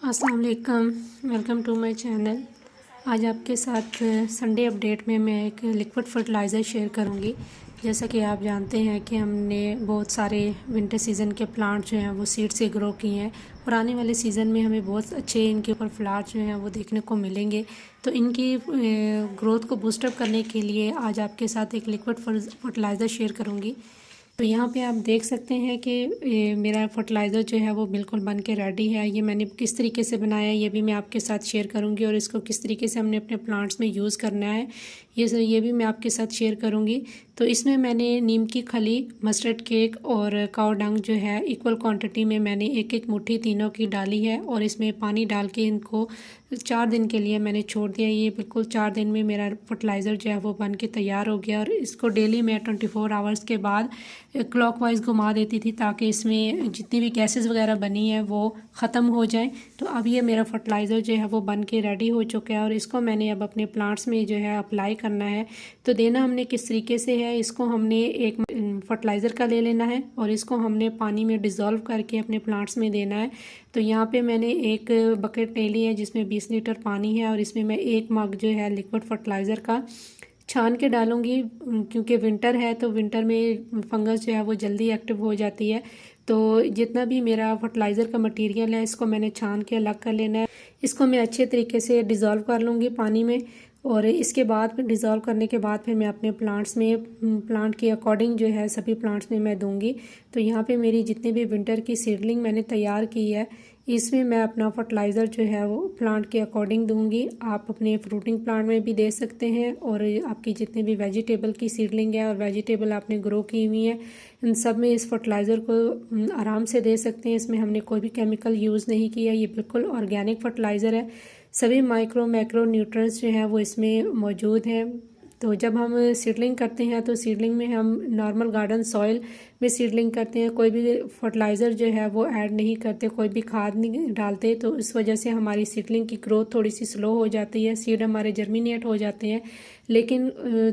अस्सलाम वालेकुम, welcome to my channel. आज आपके साथ संडे अपडेट में मैं एक लिक्विड फर्टिलाइज़र शेयर करूंगी। जैसा कि आप जानते हैं कि हमने बहुत सारे विंटर सीज़न के प्लांट जो हैं वो सीड से ग्रो किए हैं और आने वाले सीज़न में हमें बहुत अच्छे इनके ऊपर फ्लावर जो हैं वो देखने को मिलेंगे। तो इनकी ग्रोथ को बूस्टअप करने के लिए आज आपके साथ एक लिक्विड फर्टिलाइज़र शेयर करूँगी। तो यहाँ पे आप देख सकते हैं कि मेरा फर्टिलाइज़र जो है वो बिल्कुल बन के रेडी है। ये मैंने किस तरीके से बनाया है ये भी मैं आपके साथ शेयर करूँगी और इसको किस तरीके से हमने अपने प्लांट्स में यूज़ करना है ये भी मैं आपके साथ शेयर करूँगी। तो इसमें मैंने नीम की खली, मस्टर्ड केक और काऊ डंग जो है इक्वल क्वांटिटी में मैंने एक एक मुट्ठी तीनों की डाली है और इसमें पानी डाल के इनको 4 दिन के लिए मैंने छोड़ दिया। ये बिल्कुल 4 दिन में मेरा फर्टिलाइज़र जो है वो बन के तैयार हो गया और इसको डेली मैं 24 आवर्स के बाद क्लॉकवाइज घुमा देती थी ताकि इसमें जितनी भी गैसेस वगैरह बनी है वो ख़त्म हो जाए। तो अब ये मेरा फर्टिलाइज़र जो है वो बन के रेडी हो चुका है और इसको मैंने अब अपने प्लांट्स में जो है अप्लाई करना है। तो देना हमने किस तरीके से है, इसको हमने एक फर्टिलाइज़र का ले लेना है और इसको हमने पानी में डिज़ोल्व करके अपने प्लांट्स में देना है। तो यहाँ पे मैंने एक बकेट ले ली है जिसमें 20 लीटर पानी है और इसमें मैं एक मग जो है लिक्विड फर्टिलाइज़र का छान के डालूँगी क्योंकि विंटर है तो विंटर में फंगस जो है वो जल्दी एक्टिव हो जाती है। तो जितना भी मेरा फर्टिलाइज़र का मटेरियल है इसको मैंने छान के अलग कर लेना है। इसको मैं अच्छे तरीके से डिज़ोल्व कर लूँगी पानी में और इसके बाद डिज़ोल्व करने के बाद फिर मैं अपने प्लांट्स में प्लांट के अकॉर्डिंग जो है सभी प्लांट्स में मैं दूंगी। तो यहाँ पे मेरी जितनी भी विंटर की सीडलिंग मैंने तैयार की है इसमें मैं अपना फर्टिलाइज़र जो है वो प्लांट के अकॉर्डिंग दूंगी। आप अपने फ्रूटिंग प्लांट में भी दे सकते हैं और आपकी जितनी भी वेजिटेबल की सीडलिंग है और वेजिटेबल आपने ग्रो की हुई है इन सब में इस फर्टिलाइज़र को आराम से दे सकते हैं। इसमें हमने कोई भी केमिकल यूज़ नहीं किया, ये बिल्कुल ऑर्गेनिक फर्टिलाइज़र है। सभी माइक्रो मैक्रो न्यूट्रिएंट्स जो हैं वो इसमें मौजूद हैं। तो जब हम सीडलिंग करते हैं तो सीडलिंग में हम नॉर्मल गार्डन सॉइल में सीडलिंग करते हैं, कोई भी फर्टिलाइज़र जो है वो ऐड नहीं करते, कोई भी खाद नहीं डालते। तो इस वजह से हमारी सीडलिंग की ग्रोथ थोड़ी सी स्लो हो जाती है, सीड हमारे जर्मिनेट हो जाते हैं। लेकिन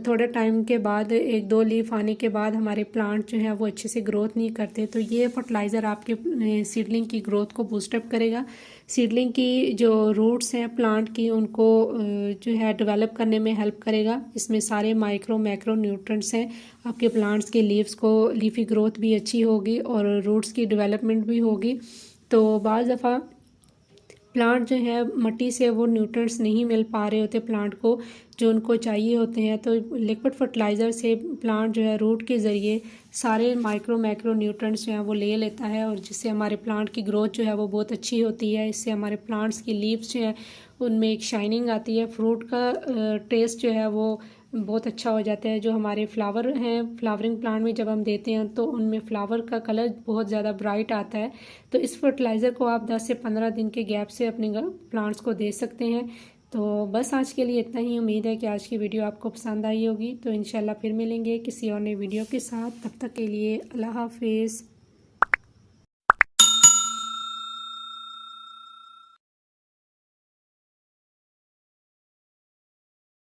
थोड़े टाइम के बाद 1-2 लीफ आने के बाद हमारे प्लांट जो है वो अच्छे से ग्रोथ नहीं करते। तो ये फर्टिलाइज़र आपके सीडलिंग की ग्रोथ को बूस्टअप करेगा। सीडलिंग की जो रूट्स हैं प्लांट की उनको जो है डेवलप करने में हेल्प करेगा। इसमें सारे माइक्रो मैक्रो न्यूट्रिएंट्स हैं। आपके प्लांट्स के लीव्स को लीफी ग्रोथ भी अच्छी होगी और रूट्स की डेवलपमेंट भी होगी। तो बाज़ दफ़ा प्लांट जो है मिट्टी से वो न्यूट्रिएंट्स नहीं मिल पा रहे होते प्लांट को जो उनको चाहिए होते हैं, तो लिक्विड फर्टिलाइज़र से प्लांट जो है रूट के ज़रिए सारे माइक्रो मैक्रो न्यूट्रिएंट्स जो हैं वो ले लेता है और जिससे हमारे प्लांट की ग्रोथ जो है वो बहुत अच्छी होती है। इससे हमारे प्लांट्स की लीव्स जो है उनमें एक शाइनिंग आती है, फ्रूट का टेस्ट जो है वो बहुत अच्छा हो जाता है। जो हमारे फ्लावर हैं फ्लावरिंग प्लांट में जब हम देते हैं तो उनमें फ्लावर का कलर बहुत ज़्यादा ब्राइट आता है। तो इस फर्टिलाइज़र को आप 10 से 15 दिन के गैप से अपने प्लांट्स को दे सकते हैं। तो बस आज के लिए इतना ही। उम्मीद है कि आज की वीडियो आपको पसंद आई होगी। तो इंशाल्लाह फिर मिलेंगे किसी और नई वीडियो के साथ। तब तक के लिए अल्लाह हाफिज़।